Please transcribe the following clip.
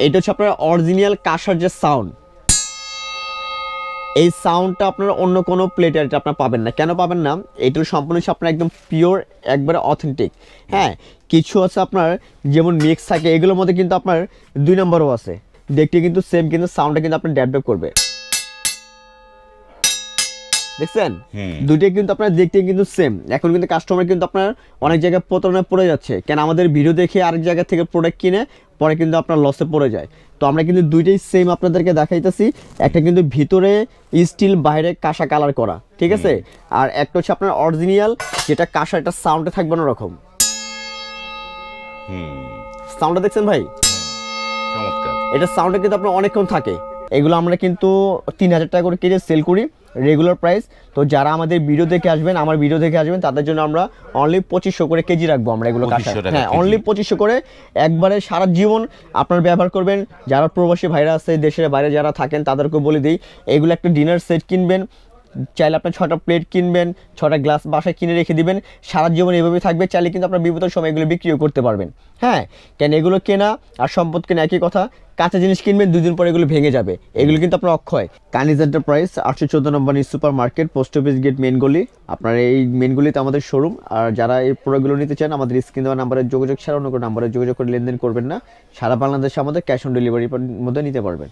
এটা হচ্ছে আপনার অরিজিনাল কাঁসার যে সাউন্ড, এই সাউন্ডটা আপনারা অন্য কোনো প্লেটে এটা আপনারা পাবেন না। কেন পাবেন না? এটা সম্পূর্ণ হচ্ছে আপনার একদম পিওর, একবারে অথেন্টিক। হ্যাঁ, কিছু আছে আপনার যেমন মিক্স থাকে, এগুলোর মধ্যে কিন্তু আপনার 2 নম্বরও আছে, দেখতে কিন্তু সেম, কিন্তু সাউন্ডটা কিন্তু আপনার ড্যাব করবে। দেখছেন, দুইটাই কিন্তু আপনার দেখতে কিন্তু সেম। এখন কিন্তু কাস্টমার কিন্তু আপনার অনেক জায়গায় প্রতারণায় পড়ে যাচ্ছে, কেন আমাদের ভিডিও দেখে আরেক জায়গা থেকে প্রোডাক্ট কিনে পরে কিন্তু আপনার লসে পড়ে যায়। তো আমরা কিন্তু দুইটাই সেম আপনাদেরকে দেখাইতেছি। একটা কিন্তু ভিতরে স্টিল, বাইরে কাঁসা কালার করা, ঠিক আছে। আর একটা হচ্ছে আপনার অরিজিনাল, যেটা কাঁসা, এটা সাউন্ডে থাকবে না রকম। সাউন্ডটা দেখছেন ভাই, চমৎকার। এটা সাউন্ডে কিন্তু আপনার অনেকক্ষণ থাকে। এগুলো আমরা কিন্তু 3000 টাকা করে কেজি সেল করি, রেগুলার প্রাইস। তো যারা আমাদের ভিডিও দেখে আসবেন, আমার ভিডিও দেখে আসবেন, তাদের জন্য আমরা অনলি 2500 করে কেজি রাখবো আমরা এগুলো কাঁসা। 2500 টাকা হ্যাঁ, কেজি। অনলি 2500 করে, একবারে সারা জীবন আপনার ব্যবহার করবেন। যারা প্রবাসী ভাইরা আছে, দেশের বাইরে যারা থাকেন, তাদেরকে বলে দিই, এগুলো একটা ডিনার সেট কিনবেন, চাইলে আপনার 6টা প্লেট কিনবেন, 6টা গ্লাস বাসায় কিনে রেখে দিবেন, সারা জীবন এভাবে থাকবে। চাইলে কিন্তু আপনার বিপদের সময় এগুলো বিক্রিও করতে পারবেন। হ্যাঁ, কেন এগুলো কেনা আর সম্পদ কেনা একই কথা। কাঁচা জিনিস কিনবেন, 2 দিন পরে এগুলো ভেঙে যাবে, এগুলো কিন্তু আপনার অক্ষয়। কানিজ এন্টারপ্রাইজ, 814 নম্বর new super market, post office gate, main গলি। আপনার এই মেন গলিতে আমাদের শোরুম। আর যারা এই প্রোডাক্টগুলো নিতে চান, আমাদের স্ক্রিন দেওয়া নাম্বারে যোগাযোগ ছাড়া অন্য কোনো নাম্বারে যোগাযোগ করে লেনদেন করবেন না। সারা বাংলাদেশে আমাদের ক্যাশ অন ডেলিভারির মধ্যে নিতে পারবেন।